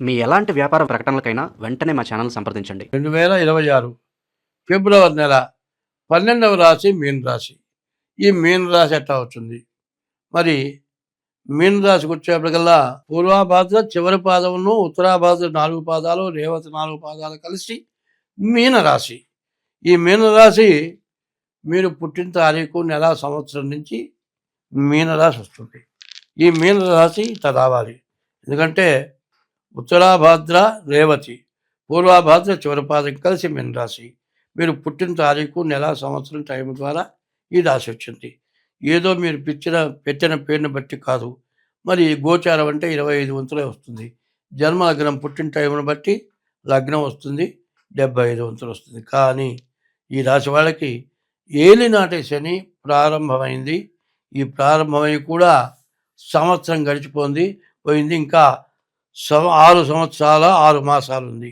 మీ ఎలాంటి వ్యాపార ప్రకటనలకైనా వెంటనే మా ఛానల్ సంప్రదించండి. 2026 ఫిబ్రవరి నెల 12వ రాశి మీన రాశి. ఈ మీన రాశి ఎట్లా అవుతుంది? మరి మీన రాశికి వచ్చేప్పటికల్లా పూర్వాభాద్ర చివరి పాదమును, ఉత్తరాభాద్ర 4 పాదాలు, రేవతి 4 పాదాలు కలిసి మీన రాశి. ఈ మీన రాశి మీరు పుట్టిన తారీఖు, నెల, సంవత్సరం నుంచి మీన రాశి వస్తుంది. ఈ మీన రాశి ఇట్లా రావాలి. ఎందుకంటే ఉత్తరాభాద్ర, రేవతి, పూర్వాభాద్ర చివరి పాదం కలిసి మీన రాశి. మీరు పుట్టిన తారీఖు, నెల, సంవత్సరం టైం ద్వారా ఈ రాశి వచ్చింది. ఏదో మీరు పెట్టిన పేరుని బట్టి కాదు. మరి గోచారం అంటే 25 వంతులే వస్తుంది. జన్మ లగ్నం పుట్టిన టైంను బట్టి లగ్నం వస్తుంది, 75 వంతులు వస్తుంది. కానీ ఈ రాశి వాళ్ళకి ఏలినాటి శని ప్రారంభమైంది. ఈ ప్రారంభమై కూడా సంవత్సరం పోయింది. ఇంకా 6 సంవత్సరాల 6 మాసాలు ఉంది.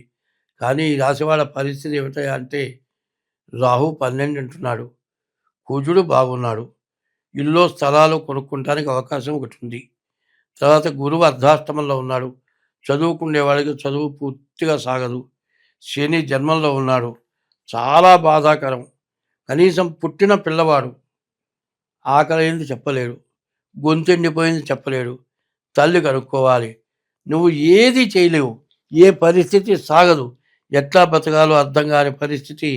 కానీ ఈ రాశి వాళ్ళ పరిస్థితి ఏమిటంటే రాహు 12 అంటున్నాడు, కుజుడు బాగున్నాడు, ఇల్లు స్థలాలు కొనుక్కోవడానికి అవకాశం ఒకటి ఉంది. తర్వాత గురువు అర్ధాష్టమంలో ఉన్నాడు, చదువుకునే వాళ్ళకి చదువు పూర్తిగా సాగదు. శని జన్మంలో ఉన్నాడు, చాలా బాధాకరం. కనీసం పుట్టిన పిల్లవాడు ఆకలైంది చెప్పలేడు, గొంతెండిపోయింది చెప్పలేడు. తల్లి కనుక్కోవాలి. నువ్వు ఏది చేయలేవు, ఏ పరిస్థితి సాగదు, ఎట్లా బతకాలో అర్థం కాని పరిస్థితి.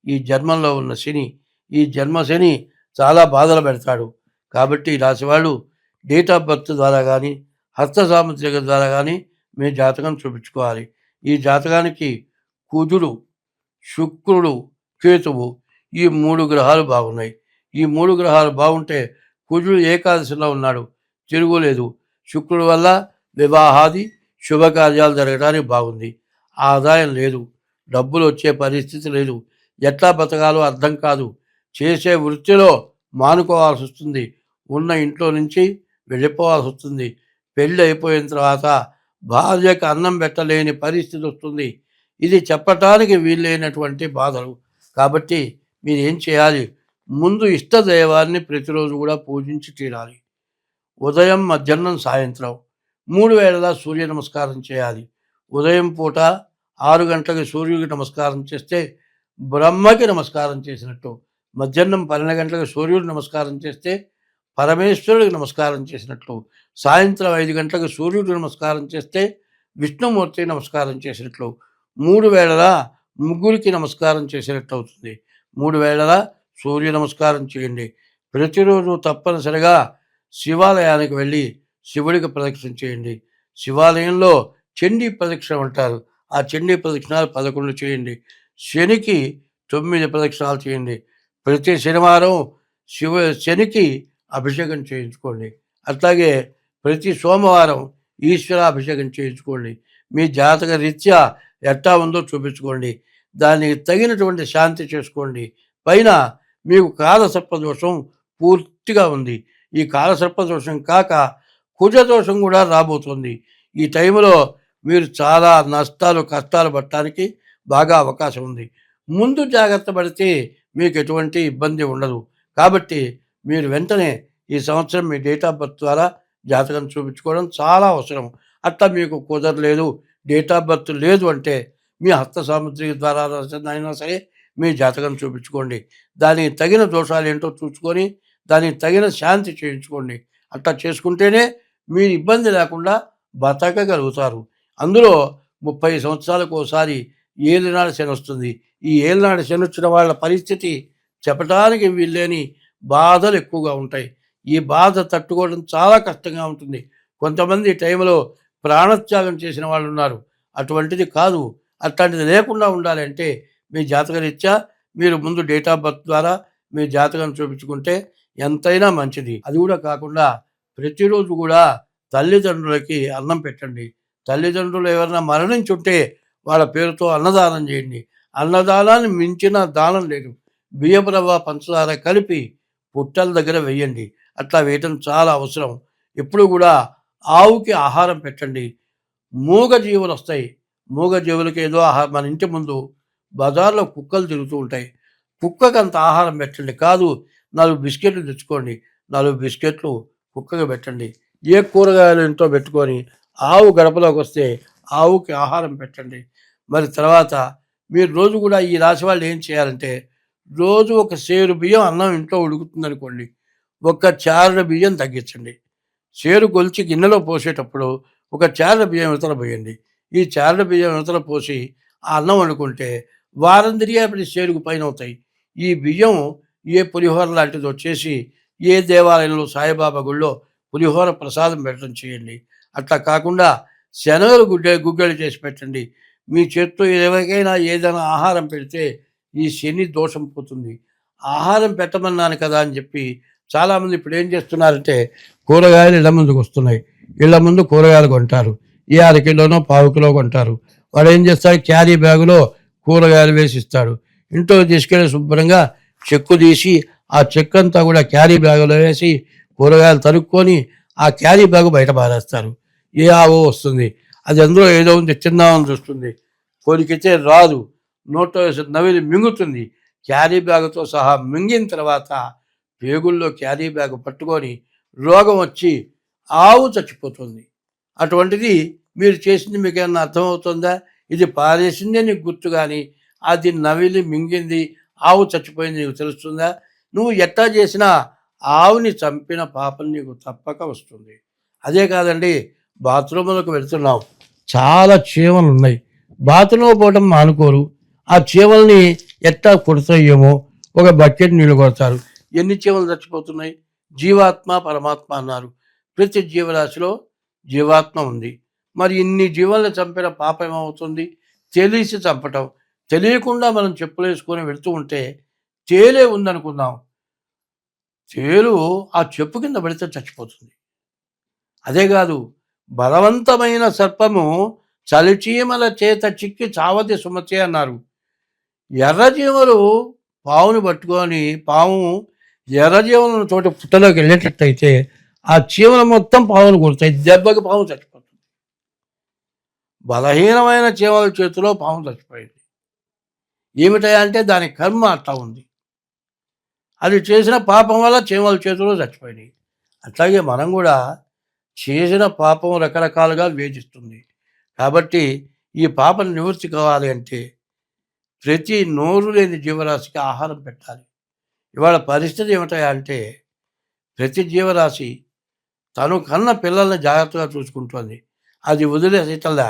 ఈ జన్మంలో ఉన్న శని, ఈ జన్మ శని చాలా బాధలు పెడతాడు. కాబట్టి ఈ రాశివాళ్ళు డేట్ ఆఫ్ బర్త్ ద్వారా కానీ, హస్త సాముద్రిక ద్వారా కానీ మీ జాతకం చూపించుకోవాలి. ఈ జాతకానికి కుజుడు, శుక్రుడు, కేతువు ఈ 3 గ్రహాలు బాగున్నాయి. ఈ 3 గ్రహాలు బాగుంటే కుజుడు ఏకాదశిలో ఉన్నాడు, తిరుగులేదు. శుక్రుడు వల్ల వివాహాది శుభకార్యాలు జరగడానికి బాగుంది. ఆదాయం లేదు, డబ్బులు వచ్చే పరిస్థితి లేదు, ఎట్లా బతకాలో అర్థం కాదు. చేసే వృత్తిలో మానుకోవాల్సి వస్తుంది, ఉన్న ఇంట్లో నుంచి వెళ్ళిపోవాల్సి వస్తుంది. పెళ్ళి అయిపోయిన తర్వాత భార్యకు అన్నం పెట్టలేని పరిస్థితి వస్తుంది. ఇది చెప్పటానికి వీలైనటువంటి బాధలు. కాబట్టి మీరు ఏం చేయాలి? ముందు ఇష్టదైవాన్ని ప్రతిరోజు కూడా పూజించి తీరాలి. ఉదయం, మధ్యాహ్నం, సాయంత్రం 3 వేళలా సూర్య నమస్కారం చేయాలి. ఉదయం పూట 6 గంటలకు సూర్యుడికి నమస్కారం చేస్తే బ్రహ్మకి నమస్కారం చేసినట్టు, మధ్యాహ్నం 12 గంటలకు సూర్యుడికి నమస్కారం చేస్తే పరమేశ్వరుడికి నమస్కారం చేసినట్లు, సాయంత్రం 5 గంటలకు సూర్యుడికి నమస్కారం చేస్తే విష్ణుమూర్తికి నమస్కారం చేసినట్లు, 3 వేళలా ముగ్గురికి నమస్కారం చేసినట్టు అవుతుంది. 3 వేళలా సూర్య నమస్కారం చేయండి. ప్రతిరోజు తప్పనిసరిగా శివాలయానికి వెళ్ళి శివుడికి ప్రదక్షిణ చేయండి. శివాలయంలో చండీ ప్రదక్షిణ అంటారు, ఆ చండీ ప్రదక్షిణాలు 11 చేయండి. శనికి 9 ప్రదక్షిణాలు చేయండి. ప్రతి శనివారం శనికి అభిషేకం చేయించుకోండి. అట్లాగే ప్రతి సోమవారం ఈశ్వరాభిషేకం చేయించుకోండి. మీ జాతక రీత్యా ఎట్టా ఉందో చూపించుకోండి, దానికి తగినటువంటి శాంతి చేసుకోండి. పైన మీకు కాలసర్పదోషం పూర్తిగా ఉంది. ఈ కాలసర్పదోషం కాక కుజదోషం కూడా రాబోతుంది. ఈ టైంలో మీరు చాలా నష్టాలు, కష్టాలు పడటానికి బాగా అవకాశం ఉంది. ముందు జాగ్రత్త పడితే మీకు ఎటువంటి ఇబ్బంది ఉండదు. కాబట్టి మీరు వెంటనే ఈ సంవత్సరం మీ డేట్ ఆఫ్ బర్త్ ద్వారా జాతకం చూపించుకోవడం చాలా అవసరం. అట్లా మీకు కుదరలేదు, డేట్ ఆఫ్ బర్త్ లేదు అంటే మీ హస్త సాముద్రిక ద్వారా అయినా సరే మీ జాతకం చూపించుకోండి. దానికి తగిన దోషాలు ఏంటో చూసుకొని దానికి తగిన శాంతి చేయించుకోండి. అట్లా చేసుకుంటేనే మీరు ఇబ్బంది లేకుండా బతకగలుగుతారు. అందులో 30 సంవత్సరాలకు ఒకసారి ఏలినాడు శని వస్తుంది. ఈ ఏలినాడు శని వచ్చిన వాళ్ళ పరిస్థితి చెప్పడానికి వీల్లేని బాధలు ఎక్కువగా ఉంటాయి. ఈ బాధ తట్టుకోవడం చాలా కష్టంగా ఉంటుంది. కొంతమంది టైంలో ప్రాణత్యాగం చేసిన వాళ్ళు ఉన్నారు. అటువంటిది కాదు. అట్లాంటిది లేకుండా ఉండాలంటే మీ జాతకరీత్యా మీరు ముందు డేట్ ఆఫ్ బర్త్ ద్వారా మీ జాతకం చూపించుకుంటే ఎంతైనా మంచిది. అది కూడా కాకుండా ప్రతిరోజు కూడా తల్లిదండ్రులకి అన్నం పెట్టండి. తల్లిదండ్రులు ఎవరైనా మరణించుంటే వాళ్ళ పేరుతో అన్నదానం చేయండి. అన్నదానాన్ని మించిన దానం లేదు. బియ్యపు రవ్వ, పంచదార కలిపి పుట్టల దగ్గర వేయండి. అట్లా వేయటం చాలా అవసరం. ఎప్పుడు కూడా ఆవుకి ఆహారం పెట్టండి. మూగ జీవులు వస్తాయి. మూగ జీవులకి ఏదో ఆహారం, మన ఇంటి ముందు బజార్లో కుక్కలు తిరుగుతూ ఉంటాయి. కుక్కకి అంత ఆహారం పెట్టండి. కాదు, 4 బిస్కెట్లు తెచ్చుకోండి. 4 బిస్కెట్లు కుక్కగా పెట్టండి. ఏ కూరగాయలు ఇంట్లో పెట్టుకొని ఆవు గడపలోకి వస్తే ఆవుకి ఆహారం పెట్టండి. మరి తర్వాత మీరు రోజు కూడా ఈ రాశి వాళ్ళు ఏం చేయాలంటే, రోజు ఒక సేరు బియ్యం అన్నం ఇంట్లో ఉడుకుతుందనుకోండి, ఒక చారెడు బియ్యం తగ్గించండి. సేరు కొలిచి గిన్నెలో పోసేటప్పుడు ఒక చారెడు బియ్యం ఇవతల పోయండి. ఈ చారెడు బియ్యం ఇవతల పోసి ఆ అన్నం వండుకుంటే వారం తిరిగేపటి సేరుకు పైన అవుతాయి. ఈ బియ్యం ఏ పులిహోర లాంటిది వచ్చేసి ఏ దేవాలయంలో సాయిబాబా గుళ్ళో పులిహోర ప్రసాదం పెట్టడం చేయండి. అట్లా కాకుండా శనగలు గుగ్గిళ్ళు చేసి పెట్టండి. మీ చేత్తో ఎవరికైనా ఏదైనా ఆహారం పెడితే ఈ శని దోషం పోతుంది. ఆహారం పెట్టమన్నాను కదా అని చెప్పి చాలామంది ఇప్పుడు ఏం చేస్తున్నారంటే, కూరగాయలు ఇళ్ళ ముందుకు వస్తున్నాయి, ఇళ్ళ ముందు కూరగాయలు కొంటారు. ఈ 1/2 కిలోనో 1/4 కిలో కొంటారు. వాడు ఏం చేస్తాడు, క్యారీ బ్యాగులో కూరగాయలు వేసి ఇస్తాడు. ఇంట్లో తీసుకెళ్ళి శుభ్రంగా చెక్కు తీసి ఆ చెక్కు అంతా కూడా క్యారీ బ్యాగులో వేసి కూరగాయలు తరుక్కొని ఆ క్యారీ బ్యాగు బయట పారేస్తారు. ఏ ఆవో వస్తుంది, అది అందులో ఏదో ఉంది తిందామని చూస్తుంది, కొరికితే రాదు, నోట్లో వేసి నవిలి మింగుతుంది. క్యారీ బ్యాగుతో సహా మింగిన తర్వాత పేగుల్లో క్యారీ బ్యాగ్ పట్టుకొని రోగం వచ్చి ఆవు చచ్చిపోతుంది. అటువంటిది మీరు చేసింది మీకు ఏమన్నా అర్థమవుతుందా? ఇది పారేసిందే నీకు గుర్తు, కానీ అది నవిలి మింగింది ఆవు చచ్చిపోయింది నీకు తెలుస్తుందా? నువ్వు ఎట్టా చేసినా ఆవుని చంపిన పాపం నీకు తప్పక వస్తుంది. అదే కాదండి, బాత్రూములకు వెళ్తున్నాం, చాలా చీమలు ఉన్నాయి, బాత్రూంలో పోవడం మానుకోరు. ఆ చీమల్ని ఎట్టా కొడతాయేమో ఒక బకెట్ నీళ్ళు కొడతారు. ఎన్ని చీమలు చచ్చిపోతున్నాయి? జీవాత్మ పరమాత్మ అన్నారు. ప్రతి జీవరాశిలో జీవాత్మ ఉంది. మరి ఇన్ని జీవాలను చంపిన పాపం ఏమవుతుంది? తెలిసి చంపటం. తెలియకుండా మనం చెప్పులు వేసుకొని వెళ్తూ ఉంటే తేలే ఉందనుకుందాం, తేలు ఆ చెప్పు కింద పడితే చచ్చిపోతుంది. అదే కాదు, బలవంతమైన సర్పము చలిచీమల చేత చిక్కి చావది సుమతి అన్నారు. ఎర్రచీమలు పావుని పట్టుకొని, పాము ఎర్రజీవులను తోటి పుట్టలోకి వెళ్ళేటట్టయితే ఆ చీమలు మొత్తం పావును కొడతాయి, దెబ్బకి పాము చచ్చిపోతుంది. బలహీనమైన చీమల చేతిలో పాము చచ్చిపోయింది. ఏమిటా అంటే దాని కర్మ అట్లా ఉంది, అది చేసిన పాపం వల్ల చీమల చేతిలో చచ్చిపోయినాయి. అట్లాగే మనం కూడా చేసిన పాపం రకరకాలుగా వేధిస్తుంది. కాబట్టి ఈ పాపం నివృత్తి కావాలి అంటే ప్రతి నోరు లేని జీవరాశికి ఆహారం పెట్టాలి. ఇవాళ పరిస్థితి ఏమిటా అంటే, ప్రతి జీవరాశి తను కన్న పిల్లల్ని జాగ్రత్తగా చూసుకుంటుంది, అది వదిలేసేటల్లా.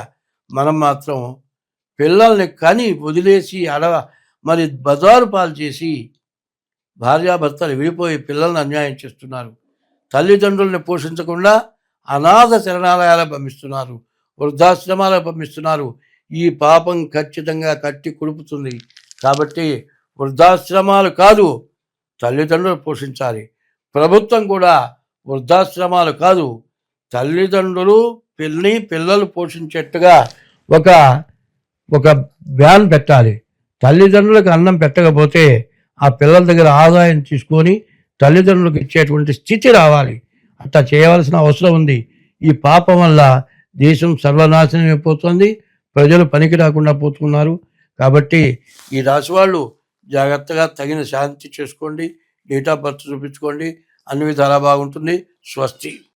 మనం మాత్రం పిల్లల్ని కని వదిలేసి మరి బజారు పాలు చేసి భార్యాభర్తలు విడిపోయి పిల్లల్ని అన్యాయం చేస్తున్నారు. తల్లిదండ్రుల్ని పోషించకుండా అనాథ శరణాలయాలకు పంపిస్తున్నారు, వృద్ధాశ్రమాలకు పంపిస్తున్నారు. ఈ పాపం ఖచ్చితంగా కట్టి కుడుపుతుంది. కాబట్టి వృద్ధాశ్రమాలు కాదు, తల్లిదండ్రులు పోషించాలి. ప్రభుత్వం కూడా వృద్ధాశ్రమాలు కాదు, తల్లిదండ్రులు పిల్లలు పోషించేట్టుగా ఒక ఒక వ్యాన్ పెట్టాలి. తల్లిదండ్రులకు అన్నం పెట్టకపోతే ఆ పిల్లల దగ్గర ఆదాయం తీసుకొని తల్లిదండ్రులకు ఇచ్చేటువంటి స్థితి రావాలి. అట్లా చేయవలసిన అవసరం ఉంది. ఈ పాపం వల్ల దేశం సర్వనాశనం అయిపోతుంది, ప్రజలు పనికి రాకుండా పోతున్నారు. కాబట్టి ఈ రాశి వాళ్ళు జాగ్రత్తగా తగిన శాంతి చేసుకోండి, డేట్ ఆఫ్ బర్త్ చూపించుకోండి, అన్ని విధాలా బాగుంటుంది. స్వస్తి.